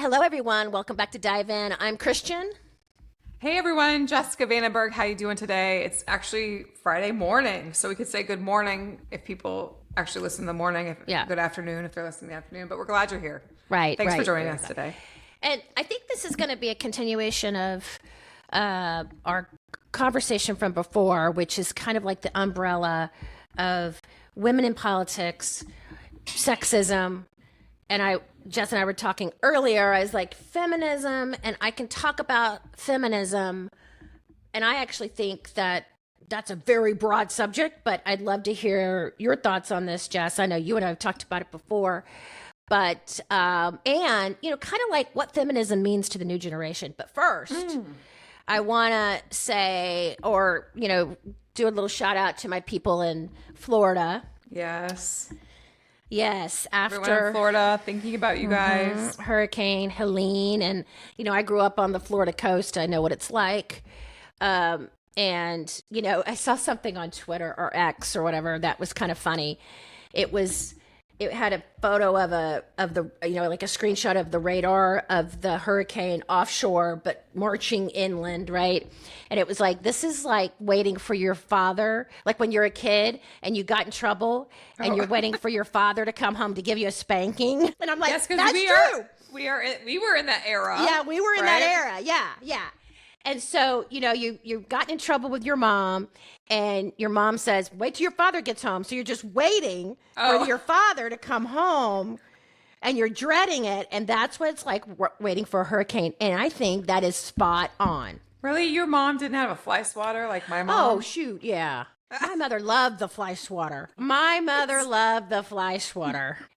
Hello, everyone. Welcome back to Dive In. I'm Kristian. Hey everyone, Jessica Vandenberg. How you doing today? It's actually Friday morning, so we could say good morning if people actually listen in the morning. Good afternoon if they're listening in the afternoon. But we're glad you're here. Right. Thanks for joining us today. And I think this is going to be a continuation of our conversation from before, which is kind of like the umbrella of women in politics, sexism, and Jess and I were talking earlier. I was like, feminism, and I can talk about feminism. And I actually think that that's a very broad subject, but I'd love to hear your thoughts on this, Jess. I know you and I have talked about it before, but, and, kind of like what feminism means to the new generation. But first, I want to say, or, do a little shout out to my people in Florida. Yes, after everyone in Florida, thinking about you guys. Hurricane Helene, and I grew up on the Florida coast. I know what it's like. And I saw something on Twitter or X or whatever that was kind of funny. It had a photo of the like a screenshot of the radar of the hurricane offshore, but marching inland, right? And it was like, this is like waiting for your father, like when you're a kid and you got in trouble and you're waiting for your father to come home to give you a spanking. And I'm like, yes, that's true. We were in that era. Yeah, we were in that era. Yeah. And so, you've gotten in trouble with your mom, and your mom says, wait till your father gets home. So you're just waiting for your father to come home, and you're dreading it. And that's what it's like waiting for a hurricane. And I think that is spot on. Really? Your mom didn't have a fly swatter like my mom? Oh, shoot. Yeah. My mother loved the fly swatter.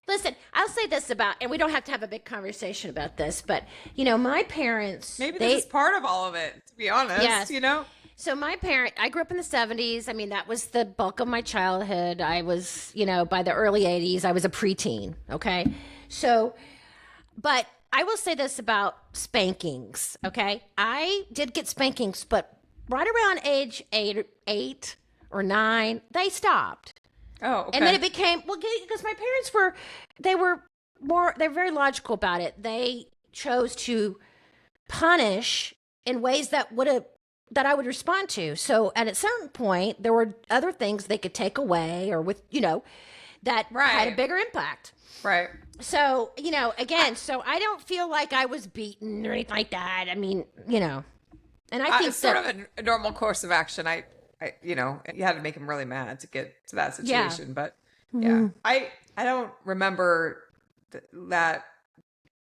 Listen, I'll say this about, and we don't have to have a big conversation about this, but, my parents. Maybe this is part of all of it, to be honest. Yes. So I grew up in the 70s. I mean, that was the bulk of my childhood. I was, by the early 80s, I was a preteen. Okay. So, but I will say this about spankings. Okay. I did get spankings, but right around age eight or 9, they stopped. Oh, okay. And then it became, because my parents they're very logical about it. They chose to punish in ways that I would respond to. So at a certain point, there were other things they could take away or that had a bigger impact. Right. So, again, so I don't feel like I was beaten or anything like that. I mean, and I think it's sort of a normal course of action. You had to make him really mad to get to that situation. Yeah. But I don't remember that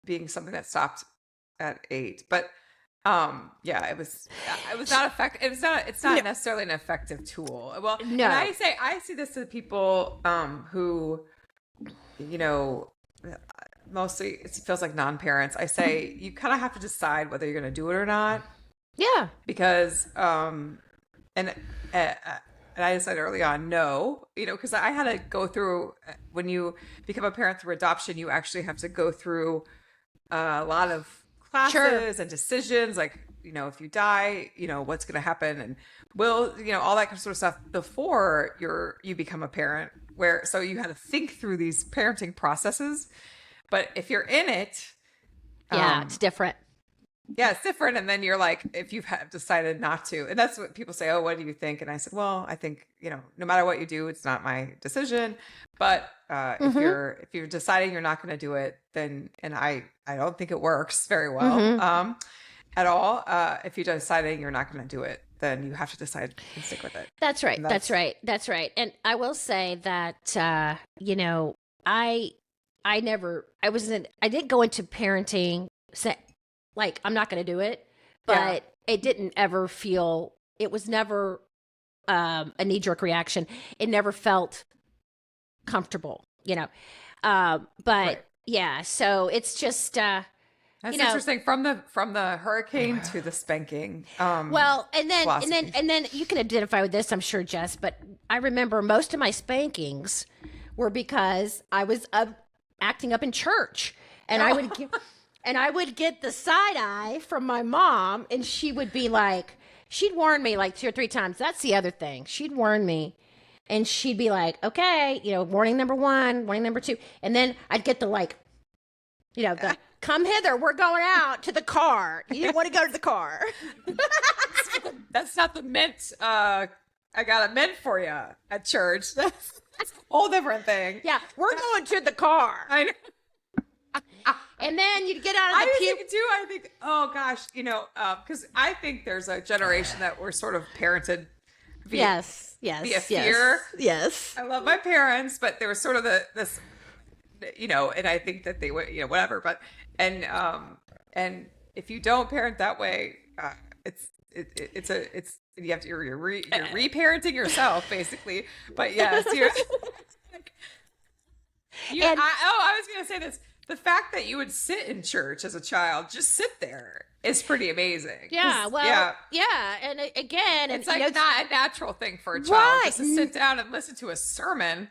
being something that stopped at 8. But it was not effective. It's not necessarily an effective tool. Well, no. And I see this to people who, mostly it feels like non-parents. I say you kind of have to decide whether you're going to do it or not. Yeah. Because and I decided early on, no, because I had to go through, when you become a parent through adoption, you actually have to go through a lot of classes and decisions, like, if you die, what's going to happen, and all that kind of sort of stuff before you become a parent, so you had to think through these parenting processes. But if you're in it, it's different. Yeah, it's different. And then you're like, if you've decided not to, and that's what people say, oh, what do you think? And I said, well, I think, no matter what you do, it's not my decision. But if you're deciding you're not going to do it, then, and I don't think it works very well at all. If you're deciding you're not going to do it, then you have to decide and stick with it. That's right. That's right. And I will say that, I didn't go into parenting like, I'm not going to do it, but it didn't ever feel, it was never a knee-jerk reaction. It never felt comfortable, but so it's just, that's interesting. From the hurricane to the spanking. Well, and then you can identify with this, I'm sure, Jess, but I remember most of my spankings were because I was acting up in church, and I would give... And I would get the side eye from my mom, and she would be like, she'd warn me like 2 or 3 times. That's the other thing. She'd warn me, and she'd be like, okay, warning number 1, warning number 2. And then I'd get the come hither. We're going out to the car. You didn't want to go to the car. That's not the mint. I got a mint for you at church. That's a whole different thing. Yeah, we're going to the car. I know. And then you get out of the I pew. think too. I think, oh gosh, because I think there's a generation that we're sort of parented via fear. Yes. I love my parents, but there was sort of this, and I think that they would, whatever. But and if you don't parent that way, you're reparenting yourself basically. But yes, I was gonna say this. The fact that you would sit in church as a child, just sit there, is pretty amazing. Yeah, well, yeah. And again, it's like not a natural thing for a child just to sit down and listen to a sermon,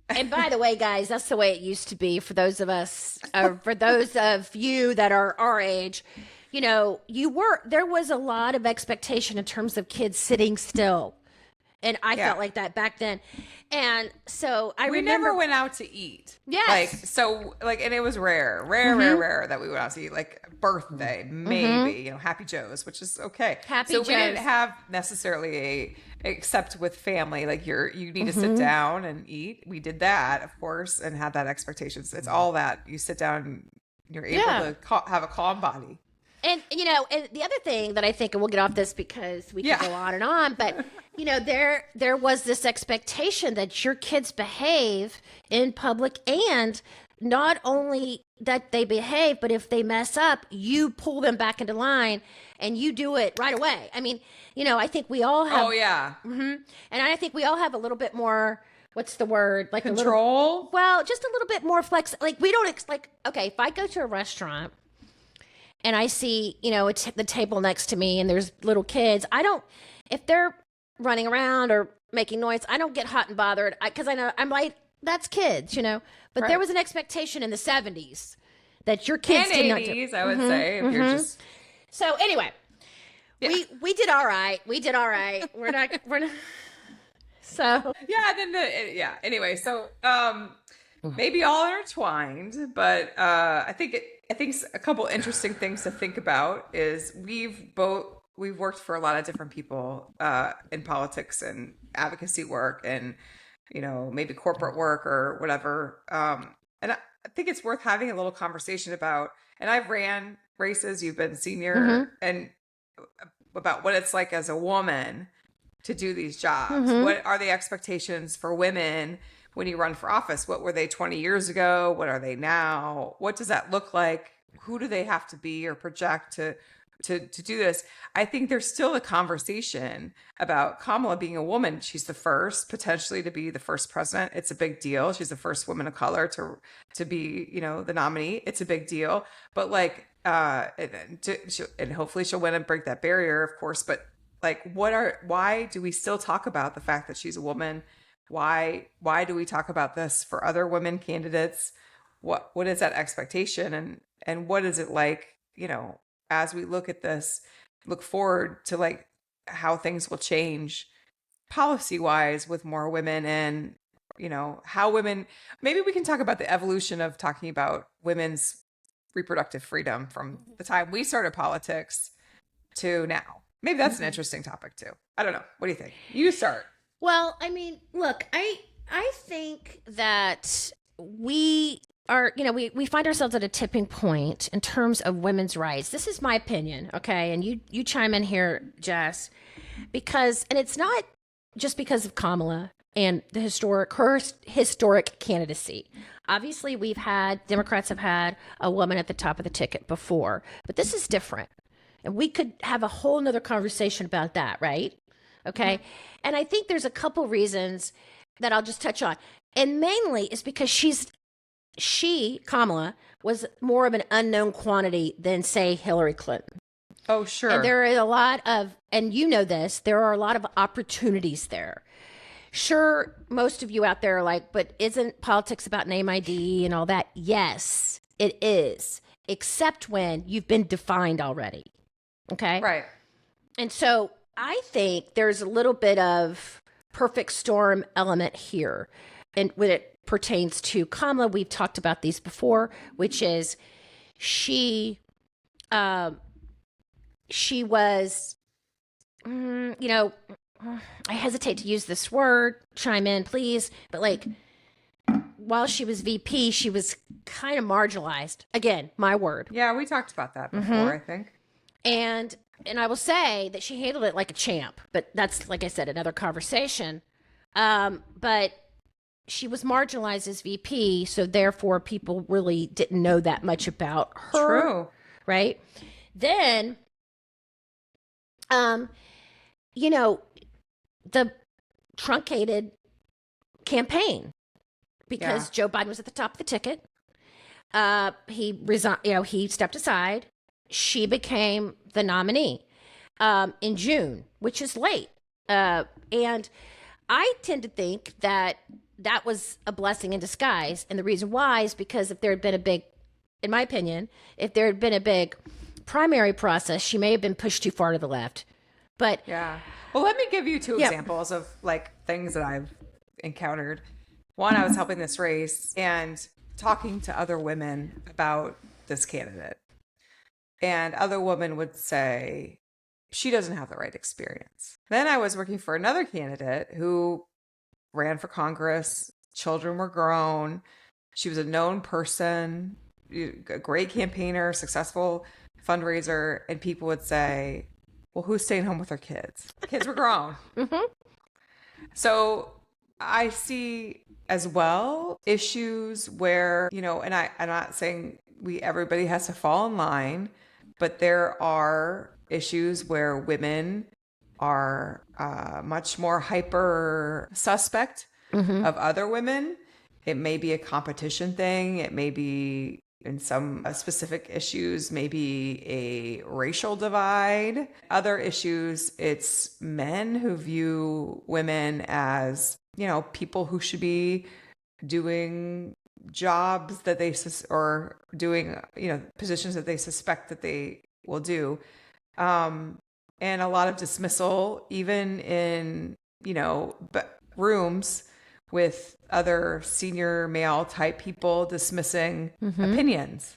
And by the way, guys, that's the way it used to be for those of us, for those of you that are our age. There was a lot of expectation in terms of kids sitting still. And I felt like that back then. And so I remember. We never went out to eat. Yes. And it was rare that we went out to eat. Like birthday, maybe, Happy Joe's, which is okay. Happy Joe's. Joe's. We didn't have necessarily except with family, like you need to sit down and eat. We did that, of course, and had that expectations. It's all that you sit down and you're able to have a calm body. And, and the other thing that I think, and we'll get off this because we can go on, but, there was this expectation that your kids behave in public, and not only that they behave, but if they mess up, you pull them back into line and you do it right away. I mean, I think we all have. Oh, yeah. And I think we all have a little bit more, what's the word? Like control? Just a little bit more flex. Like we don't, okay, if I go to a restaurant, and I see, the table next to me and there's little kids, if they're running around or making noise, I don't get hot and bothered because I know I'm like, that's kids, But there was an expectation in the 70s that your kids did not do. 80s, I would say. If you're just... So anyway, we did all right. We're not. So. Yeah. Anyway, so maybe all intertwined, but I think a couple interesting things to think about is we've worked for a lot of different people in politics and advocacy work and maybe corporate work or whatever, and I think it's worth having a little conversation about. And I've ran races, you've been senior, and about what it's like as a woman to do these jobs. What are the expectations for women when you run for office? What were they 20 years ago? What are they now? What does that look like? Who do they have to be or project to do this? I think there's still a conversation about Kamala being a woman. She's the first potentially to be the first president. It's a big deal. She's the first woman of color to be, the nominee. It's a big deal. But and hopefully she'll win and break that barrier, of course. But why do we still talk about the fact that she's a woman? Why do we talk about this for other women candidates? What is that expectation? And what is it like, as we look at this, look forward to how things will change policy wise with more women and, how women, maybe we can talk about the evolution of talking about women's reproductive freedom from the time we started politics to now. Maybe that's an interesting topic too. I don't know. What do you think? You start. Well, I mean, look, I think that we are, we find ourselves at a tipping point in terms of women's rights. This is my opinion, okay? And you chime in here, Jess, and it's not just because of Kamala and her historic candidacy. Obviously, Democrats have had a woman at the top of the ticket before, but this is different. And we could have a whole nother conversation about that, right? Okay. Mm-hmm. And I think there's a couple reasons that I'll just touch on. And mainly is because Kamala, was more of an unknown quantity than, say, Hillary Clinton. Oh, sure. And there is a lot of, and there are a lot of opportunities there. Sure, most of you out there are like, but isn't politics about name ID and all that? Yes, it is, except when you've been defined already. Okay? Right. And so I think there's a little bit of perfect storm element here. And when it pertains to Kamala, we've talked about these before, which is she was, I hesitate to use this word, chime in, please, but like, while she was VP, she was kind of marginalized. Again, my word. Yeah, we talked about that before, I think. And I will say that she handled it like a champ, but that's, like I said, another conversation. But she was marginalized as VP, so therefore people really didn't know that much about her. True. Right? Then, the truncated campaign, because Joe Biden was at the top of the ticket. He resigned, he stepped aside. She became the nominee in June, which is late. And I tend to think that was a blessing in disguise. And the reason why is because if there had been in my opinion, if there had been a big primary process, she may have been pushed too far to the left. But yeah. Well, let me give you two examples of like things that I've encountered. One, I was helping this race and talking to other women about this candidate. And other women would say, she doesn't have the right experience. Then I was working for another candidate who ran for Congress. Children were grown. She was a known person, a great campaigner, successful fundraiser. And people would say, well, who's staying home with her kids? Kids were grown. So I see as well issues where, and I'm not saying everybody has to fall in line, but there are issues where women are much more hyper suspect of other women. It may be a competition thing. It may be in some specific issues, maybe a racial divide. Other issues, it's men who view women as, people who should be doing jobs that they or doing positions that they suspect that they will do, and a lot of dismissal even in rooms with other senior male type people dismissing opinions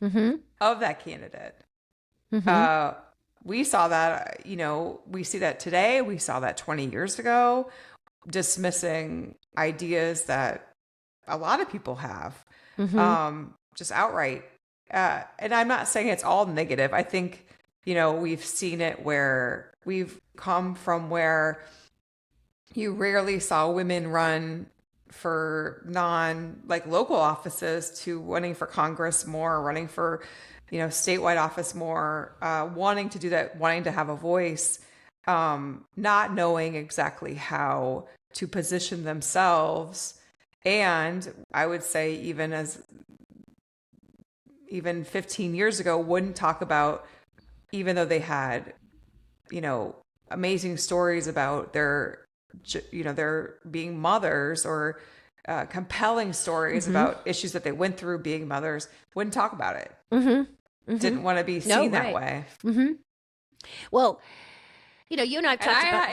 of that candidate. We saw that, we see that today. We saw that 20 years ago, dismissing ideas that a lot of people have, just outright. And I'm not saying it's all negative. I think, we've seen it where we've come from where you rarely saw women run for local offices to running for Congress more, running for, statewide office more, wanting to do that, wanting to have a voice, not knowing exactly how to position themselves. And I would say even 15 years ago, wouldn't talk about, even though they had, amazing stories about their being mothers, or compelling stories about issues that they went through being mothers, wouldn't talk about it. Didn't want to be seen that way. Well, you and I've talked about.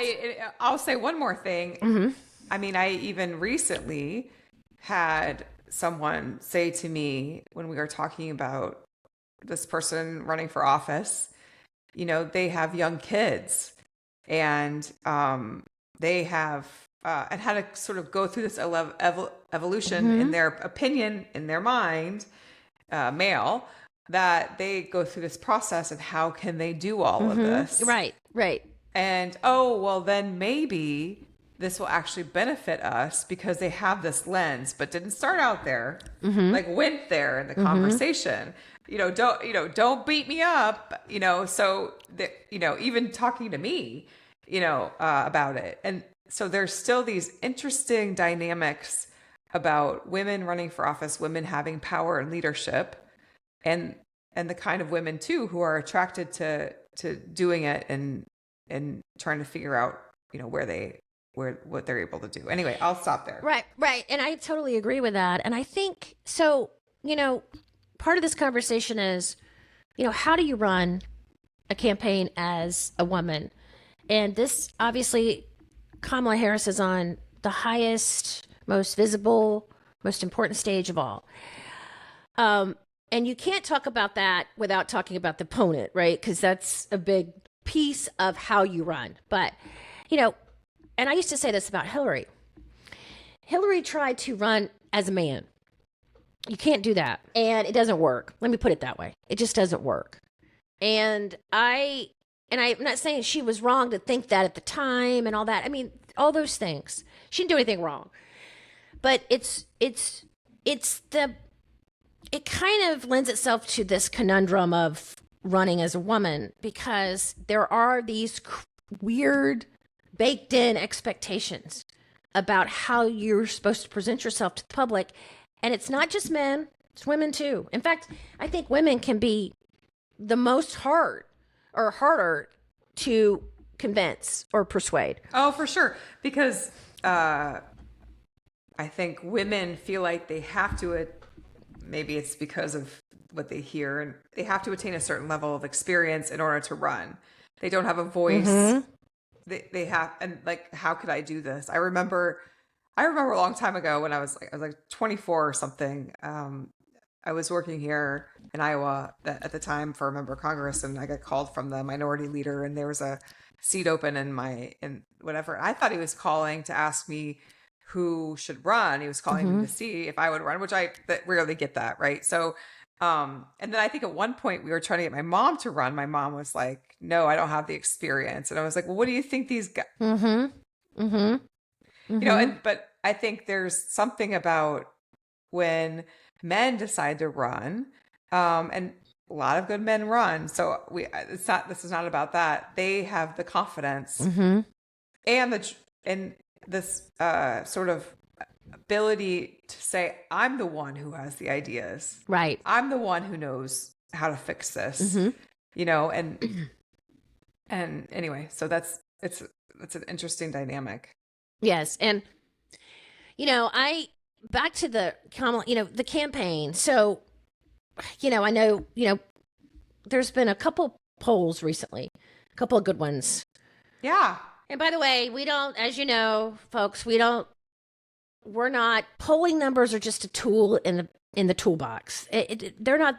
I'll say one more thing. I mean, I even recently had someone say to me when we were talking about this person running for office, they have young kids, and they have and had to sort of go through this evolution in their opinion, in their mind, male, that they go through this process of how can they do all of this. Right. And, then maybe this will actually benefit us because they have this lens, but didn't start out there, went there in the conversation. Don't beat me up, so that, even talking to me, about it. And so there's still these interesting dynamics about women running for office, women having power and leadership, and the kind of women too who are attracted to doing it and trying to figure out, what they're able to do. Anyway, I'll stop there. Right. And I totally agree with that. And I think so, part of this conversation is, how do you run a campaign as a woman? And this, obviously, Kamala Harris is on the highest, most visible, most important stage of all. And you can't talk about that without talking about the opponent, right? Because that's a big piece of how you run. But, and I used to say this about Hillary. Hillary tried to run as a man. You can't do that. And it doesn't work. Let me put it that way. It just doesn't work. And I'm not saying she was wrong to think that at the time and all that. I mean, all those things. She didn't do anything wrong. But it kind of lends itself to this conundrum of running as a woman, because there are these weird baked in expectations about how you're supposed to present yourself to the public. And it's not just men, it's women too. In fact, I think women can be the most harder to convince or persuade. Oh, for sure. Because I think women feel like they have to, maybe it's because of what they hear, and they have to attain a certain level of experience in order to run. They don't have a voice. Mm-hmm. They have, and like, how could I do this? I remember a long time ago when I was like 24 or something. I was working here in Iowa at the time for a member of Congress, and I got called from the minority leader, and there was a seat open in whatever. I thought he was calling to ask me who should run. He was calling mm-hmm. me to see if I would run, which I rarely get that, right? So, and then I think at one point we were trying to get my mom to run. My mom was like, "No, I don't have the experience," and I was like, "Well, what do you think these guys?" Mm-hmm. Mm-hmm. But I think there's something about when men decide to run, and a lot of good men run. So this is not about that. They have the confidence mm-hmm. and this sort of ability to say, I'm the one who has the ideas. Right. I'm the one who knows how to fix this, mm-hmm. And anyway, so it's an interesting dynamic. Yes. And, back to the Kamala, the campaign. So, I know, there's been a couple polls recently, a couple of good ones. Yeah. And by the way, we don't, as you know, folks, we're not, polling numbers are just a tool in the toolbox. They're not,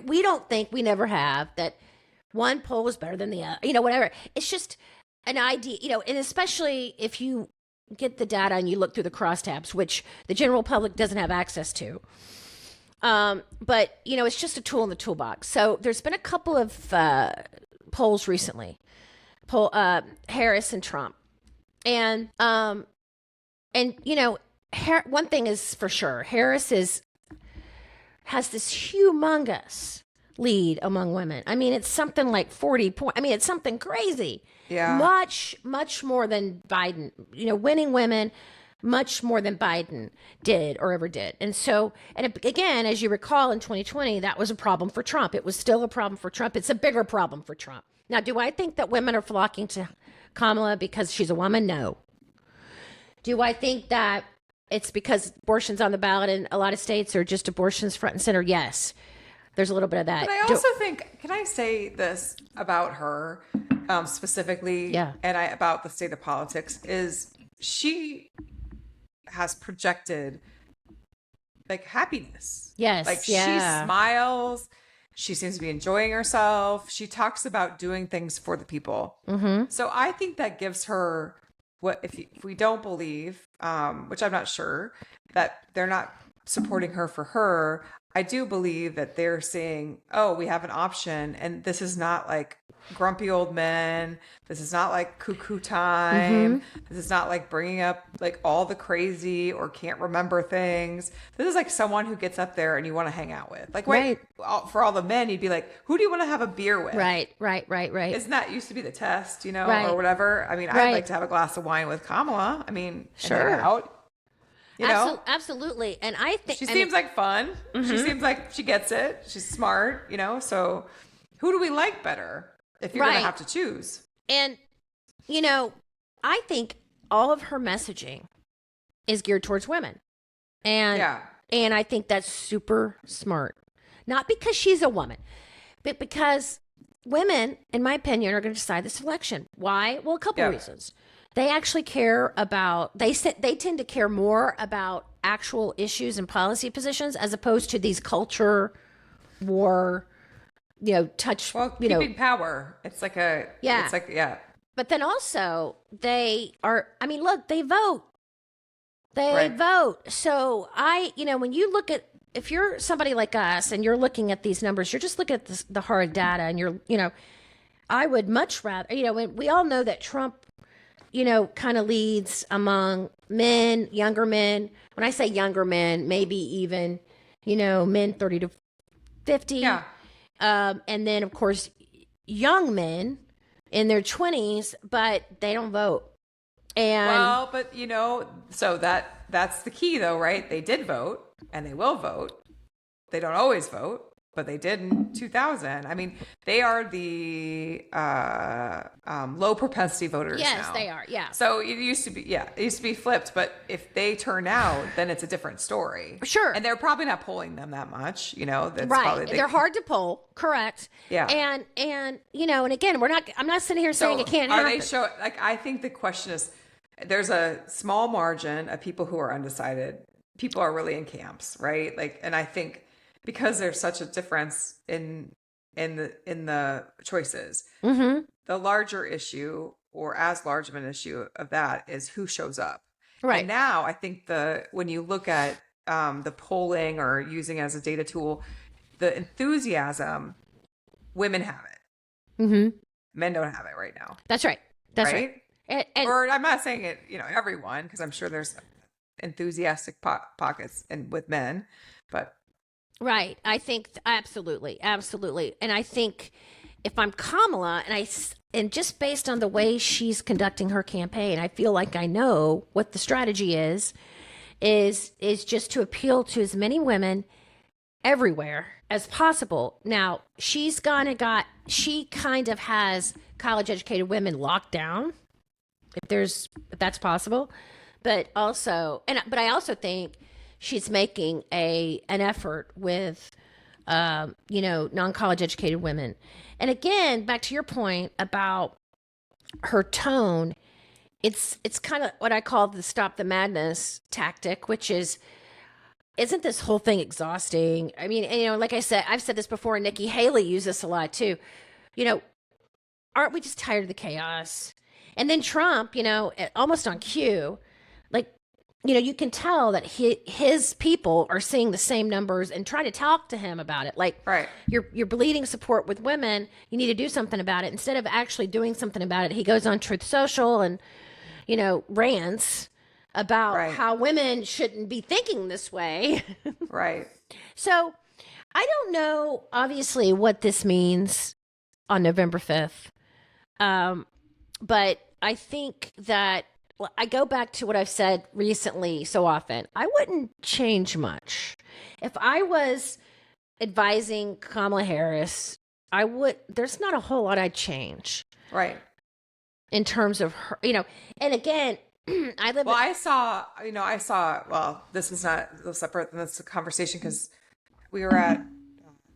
we don't think, we never have, that one poll is better than the other, whatever. It's just an idea, and especially if you get the data and you look through the crosstabs, which the general public doesn't have access to. But, it's just a tool in the toolbox. So there's been a couple of polls recently, Harris and Trump. And one thing is for sure, Harris has this humongous lead among women. I mean, it's something like 40 points. I mean, it's something crazy. Yeah. Much, much more than Biden, winning women, much more than Biden did or ever did. And so, again, as you recall, in 2020, that was a problem for Trump. It was still a problem for Trump. It's a bigger problem for Trump. Now, do I think that women are flocking to Kamala because she's a woman? No. Do I think that it's because abortion's on the ballot in a lot of states, or just abortion's front and center? Yes. There's a little bit of that. But I also think, can I say this about her specifically? Yeah. And about the state of politics, is she has projected like happiness. Yes. Like she smiles. She seems to be enjoying herself. She talks about doing things for the people. Mm-hmm. So I think that gives her if we don't believe, which I'm not sure, that they're not supporting her for her. I do believe that they're saying, oh, we have an option, and this is not like grumpy old men. This is not like cuckoo time. Mm-hmm. This is not like bringing up like all the crazy or can't remember things. This is like someone who gets up there and you want to hang out with. Like, right. For all the men, you'd be like, who do you want to have a beer with? Right. Isn't that used to be the test, right. or whatever? I mean, right. I'd like to have a glass of wine with Kamala. I mean, sure. Out. Absolutely. And I think she seems like fun. Mm-hmm. She seems like she gets it. She's smart, so who do we like better if you're going to have to choose? And, I think all of her messaging is geared towards women. And I think that's super smart. Not because she's a woman, but because women, in my opinion, are going to decide this election. Why? Well, a couple reasons. They actually care about, they tend to care more about actual issues and policy positions as opposed to these culture war, touch, Well, keeping power. It's like Yeah. It's like yeah. But then also they are. I mean, look, they vote. They Right. vote. So when you look at, if you're somebody like us and you're looking at these numbers, you're just looking at the hard data, and I would much rather, when we all know that Trump, kind of leads among men, younger men. When I say younger men, maybe even, men 30 to 50. Yeah. And then, of course, young men in their 20s, but they don't vote. And Well, but so that's the key though, right? They did vote and they will vote. They don't always vote, but they did in 2000. I mean, they are the low propensity voters yes, now. they are. Yeah. So it used to be flipped, but if they turn out, then it's a different story. Sure. And they're probably not polling them that much, that's Right. probably They're hard to poll. Correct. Yeah. And and again, I'm not sitting here saying it can't are happen. they I think the question is, there's a small margin of people who are undecided. People are really in camps, right? And I think because there's such a difference in the choices, Mm-hmm. the larger issue, or as large of an issue of that, is who shows up. Right. And now I think when you look at the polling or using it as a data tool, the enthusiasm, women have it. Mm-hmm. Men don't have it right now. That's right. That's right. And Or I'm not saying it, everyone, because I'm sure there's enthusiastic pockets with men, but right. I think absolutely. And I think if I'm Kamala, and just based on the way she's conducting her campaign, I feel like I know what the strategy is just to appeal to as many women everywhere as possible. Now, she kind of has college educated women locked down, if that's possible. But I also think she's making an effort with non-college educated women. And again, back to your point about her tone, it's kind of what I call the stop the madness tactic, which is, isn't this whole thing exhausting? I mean, like I said, I've said this before, and Nikki Haley used this a lot too. Aren't we just tired of the chaos? And then Trump, almost on cue, you can tell that his people are seeing the same numbers and try to talk to him about it. right. You're bleeding support with women. You need to do something about it. Instead of actually doing something about it, he goes on Truth Social and, rants about how women shouldn't be thinking this way. Right. So I don't know, obviously, what this means on November 5th. But I think that I go back to what I've said recently so often. I wouldn't change much. If I was advising Kamala Harris, there's not a whole lot I'd change. Right. In terms of her, and again, I saw, well, this is not separate than this conversation, because we were at,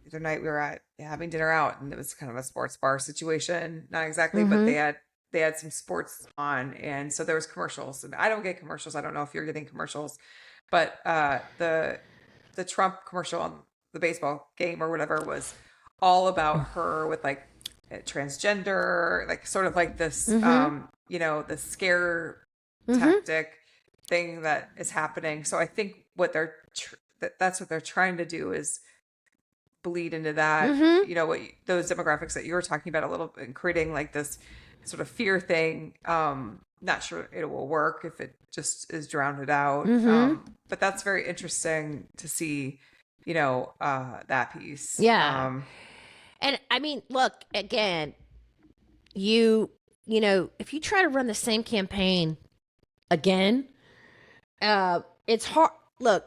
the other night we were at having dinner out, and it was kind of a sports bar situation. Not exactly, but they had some sports on, and so there was commercials. I don't get commercials. I don't know if you're getting commercials, but the Trump commercial on the baseball game or whatever was all about her with transgender, sort of like this, the scare tactic thing that is happening. So I think what that's what they're trying to do is bleed into that, what those demographics that you were talking about a little bit, and creating this sort of fear thing. Not sure it will work if it just is drowned out. But that's very interesting to see, that piece. Yeah. And I mean, look, again, if you try to run the same campaign again, it's hard. Look,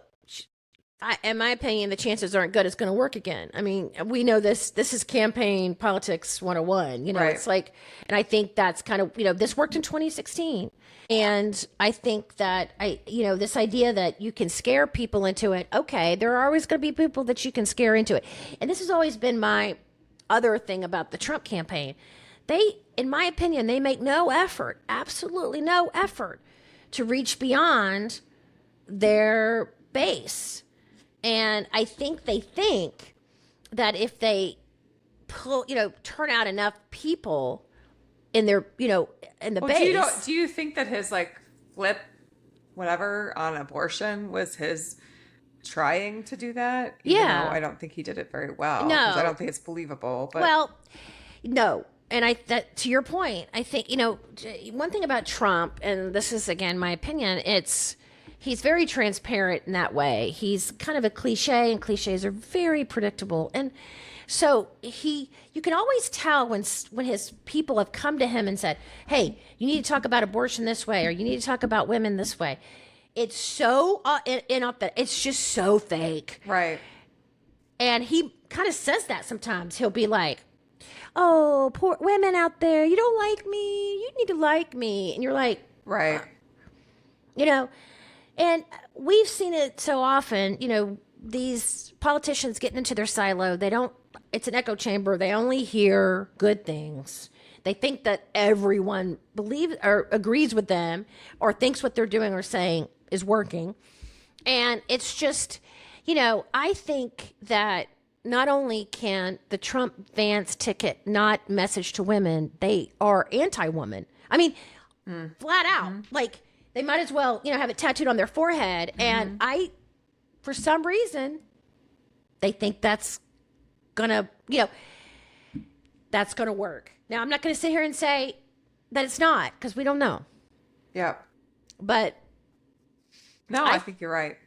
in my opinion, the chances aren't good it's going to work again. I mean, we know this is campaign politics 101. Right. It's and I think that's kind of, this worked in 2016. And I think that this idea that you can scare people into it. Okay. There are always going to be people that you can scare into it. And this has always been my other thing about the Trump campaign. In my opinion, they make no effort, absolutely no effort to reach beyond their base. And I think they think that if they turn out enough people in their, in the base. Do you think that his like flip whatever on abortion was his trying to do that? Even though I don't think he did it very well. No. Because I don't think it's believable. But Well, no. And that to your point, I think, one thing about Trump, and this is again my opinion, he's very transparent in that way. He's kind of a cliche, and cliches are very predictable. And so you can always tell when his people have come to him and said, "Hey, you need to talk about abortion this way, or you need to talk about women this way." It's so it's just so fake, right. And he kind of says that sometimes. He'll be like, "Oh, poor women out there, you don't like me. You need to like me," and you're like, right, And we've seen it so often. These politicians getting into their silo. It's an echo chamber. They only hear good things. They think that everyone believes or agrees with them or thinks what they're doing or saying is working. And it's just, I think that not only can the Trump Vance ticket not message to women, they are anti-woman. I mean, flat out. Like, they might as well, have it tattooed on their forehead. And for some reason, they think that's gonna work. Now, I'm not gonna sit here and say that it's not, because we don't know. Yeah. But no, I think you're right.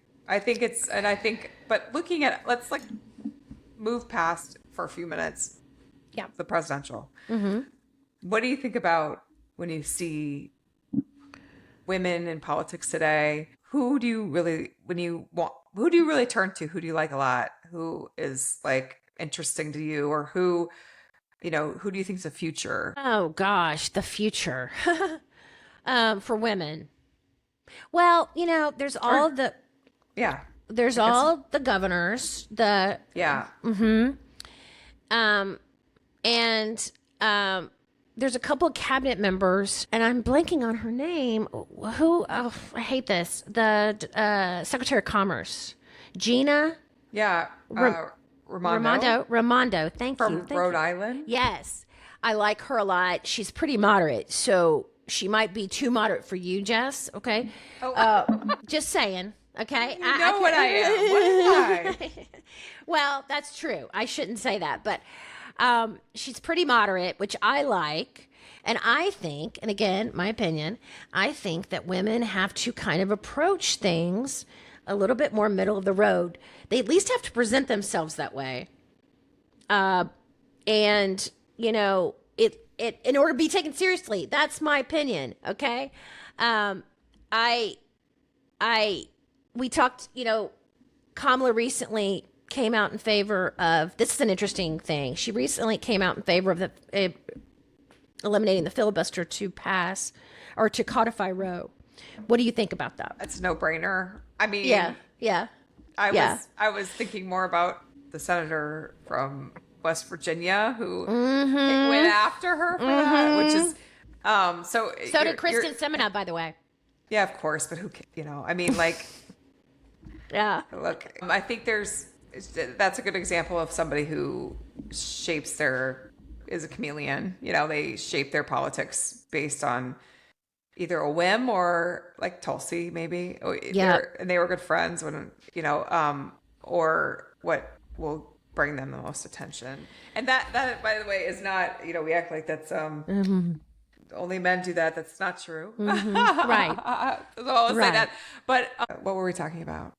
But looking at, let's like move past for a few minutes. Yeah. The presidential. What do you think about when you see women in politics today? Who do you really turn to? Who do you like a lot? Who is like interesting to you, or who do you think is the future? Oh gosh, the future for women. Well, there's all the governors, and there's a couple of cabinet members, and I'm blanking on her name. Who? Oh, I hate this. The Secretary of Commerce, Gina. Yeah. Raimondo. Thank you. From Rhode Island. Yes, I like her a lot. She's pretty moderate, so she might be too moderate for you, Jess. Okay. Just saying. Okay. You know what I am. What am I? Well, that's true. I shouldn't say that, but she's pretty moderate, which I like. And I think, and again, my opinion, I think that women have to kind of approach things a little bit more middle of the road. They at least have to present themselves that way. And, it in order to be taken seriously. That's my opinion. Okay. We talked, Kamala recently came out in favor of, this is an interesting thing. She recently came out in favor of eliminating the filibuster to pass or to codify Roe. What do you think about that? It's a no-brainer. I mean, yeah. I was thinking more about the senator from West Virginia who went after her for that, which is so did Kristian Semina, by the way. Yeah, of course, but I mean, like, yeah. Look, I think that's a good example of somebody who is a chameleon. They shape their politics based on either a whim or like Tulsi, maybe. Yeah. And they were good friends when, or what will bring them the most attention. And that, by the way, is not, we act like that's, only men do that. That's not true. Right. So I'll say that. But what were we talking about?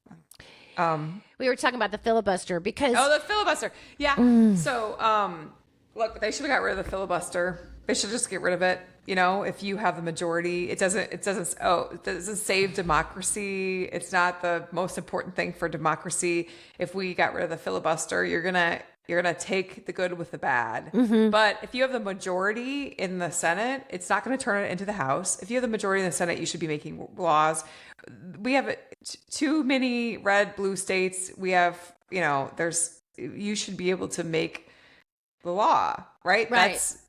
We were talking about the filibuster because... the filibuster. Yeah. So, look, they should have got rid of the filibuster. They should just get rid of it. If you have the majority, it doesn't save democracy. It's not the most important thing for democracy. If we got rid of the filibuster, you're gonna take the good with the bad. But if you have the majority in the Senate, it's not going to turn it into the House. If you have the majority in the Senate, you should be making laws. We have too many red, blue states. We have, you should be able to make the law, right? That's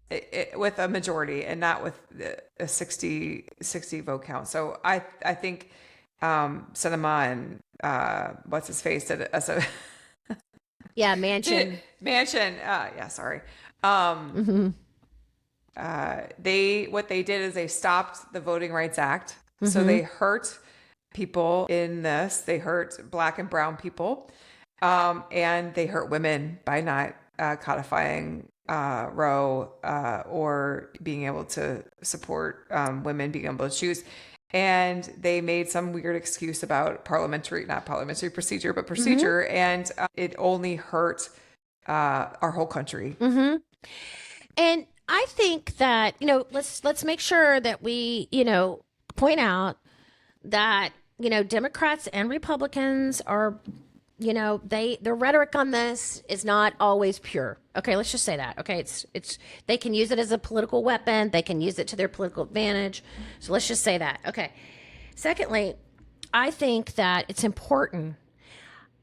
with a majority and not with a 60 vote count. So I think Sinema and what's his face did as a Yeah, Mansion. Mansion. Yeah, sorry. What they did is they stopped the Voting Rights Act. So they hurt people in this. They hurt Black and brown people, and they hurt women by not codifying Roe or being able to support women being able to choose. And they made some weird excuse about not parliamentary procedure, but procedure, and it only hurt our whole country. And I think that, let's make sure that we, point out that, Democrats and Republicans are, their rhetoric on this is not always pure. Okay, let's just say that. Okay, it's they can use it as a political weapon. They can use it to their political advantage. So let's just say that. Okay. Secondly, I think that it's important.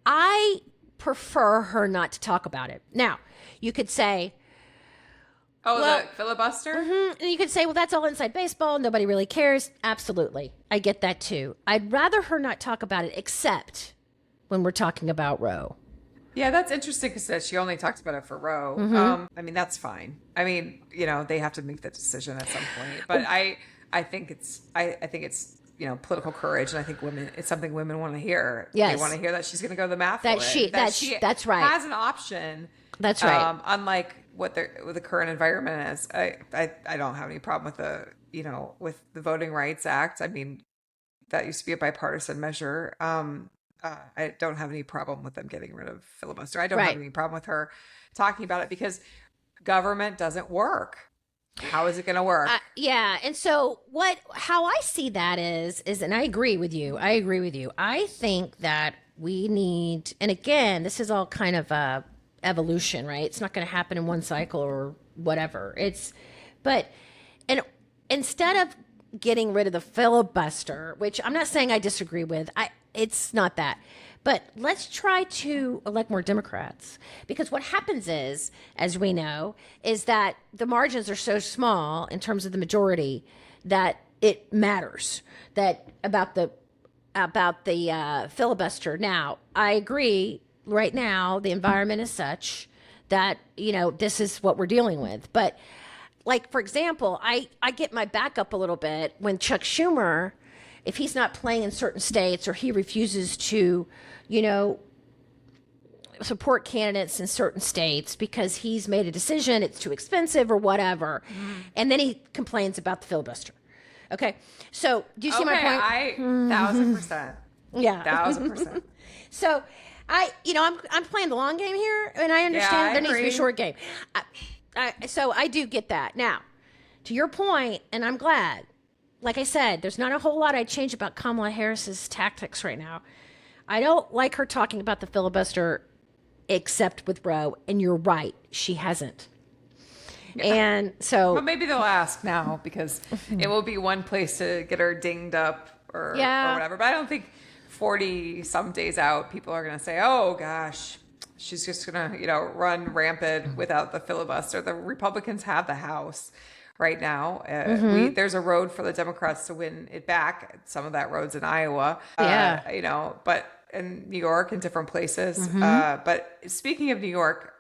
I prefer her not to talk about it. Now, you could say, the filibuster? And you could say, well, that's all inside baseball. Nobody really cares. Absolutely. I get that too. I'd rather her not talk about it, except when we're talking about Roe. Yeah, that's interesting because she only talked about it for Roe. I mean, that's fine. I mean, they have to make that decision at some point. But I think it's political courage, and I think it's something women want to hear. Yes. They want to hear that she's going to go to the mat That's right. Has an option. That's right. Unlike what the current environment is. I don't have any problem with with the Voting Rights Act. I mean, that used to be a bipartisan measure. I don't have any problem with them getting rid of filibuster. I don't have any problem with her talking about it because government doesn't work. How is it going to work? Yeah. And so how I see that is, and I agree with you. I think that we need, and again, this is all kind of evolution, right? It's not going to happen in one cycle or whatever. And instead of getting rid of the filibuster, which I'm not saying I disagree with, it's not that. But let's try to elect more Democrats, because what happens is, as we know, is that the margins are so small in terms of the majority that it matters about the filibuster. Now, I agree. Right now, the environment is such that this is what we're dealing with. But like, for example, I get my back up a little bit when Chuck Schumer, if he's not playing in certain states or he refuses to, support candidates in certain states because he's made a decision, it's too expensive or whatever. And then he complains about the filibuster. Okay. So do you see my point? 1,000%. Yeah. 1,000%. So I'm playing the long game here, and I understand there needs to be a short game. So I do get that. Now, to your point, and I'm glad, like I said, there's not a whole lot I'd change about Kamala Harris's tactics right now. I don't like her talking about the filibuster except with Roe, and you're right, she hasn't. Yeah. And so... But maybe they'll ask now, because it will be one place to get her dinged up or whatever. But I don't think 40-some days out, people are going to say, oh, gosh, she's just going to, run rampant without the filibuster. The Republicans have the House right now. There's a road for the Democrats to win it back. Some of that road's in Iowa, but in New York and different places. But speaking of New York,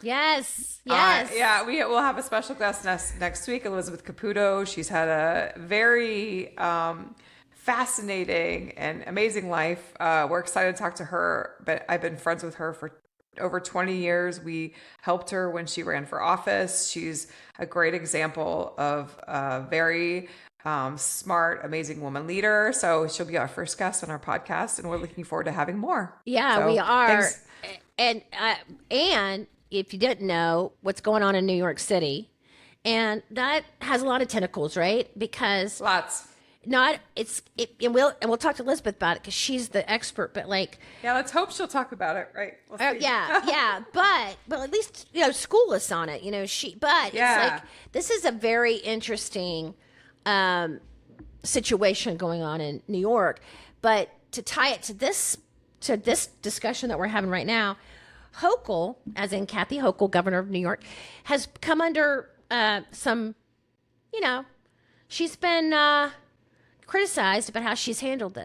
yes. We'll have a special guest next week, Elizabeth Caputo. She's had a very fascinating and amazing life. We're excited to talk to her, but I've been friends with her for over 20 years. We helped her when she ran for office. She's a great example of a very smart, amazing woman leader. So she'll be our first guest on our podcast, and we're looking forward to having more. Yeah, we are. Thanks. And if you didn't know what's going on in New York City, and that has a lot of tentacles, right? Because lots. And we'll talk to Elizabeth about it because she's the expert. But let's hope she'll talk about it, right? We'll see. But at least school us on it. It's like this is a very interesting situation going on in New York. But to tie it to this discussion that we're having right now, Hochul, as in Kathy Hochul, governor of New York, has come under some. She's been criticized about how she's handled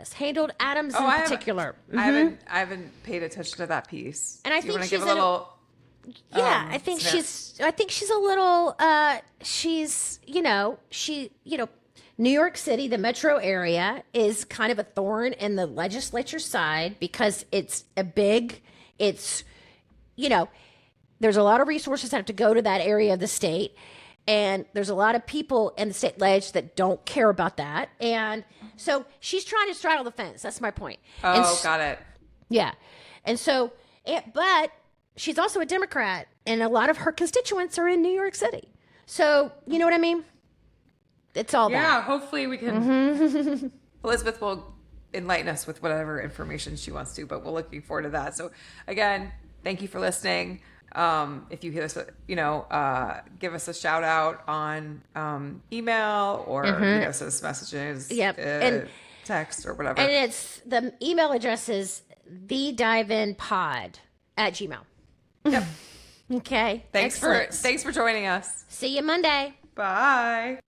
Adams in particular. I haven't paid attention to that piece. And I Do you think want to she's give a little? Yeah, I think she's a little New York City, the metro area, is kind of a thorn in the legislature side because there's a lot of resources that have to go to that area of the state. And there's a lot of people in the state ledge that don't care about that. And so she's trying to straddle the fence. That's my point. Got it. Yeah. And so, but she's also a Democrat, and a lot of her constituents are in New York City. So, you know what I mean? It's all that. Yeah, hopefully we can. Elizabeth will enlighten us with whatever information she wants to, but we're looking forward to that. So, again, thank you for listening. If you hear this, give us a shout out on email or send us messages, and text or whatever. And it's the email address is thediveinpod@gmail.com. Yep. Okay. Thanks for joining us. See you Monday. Bye.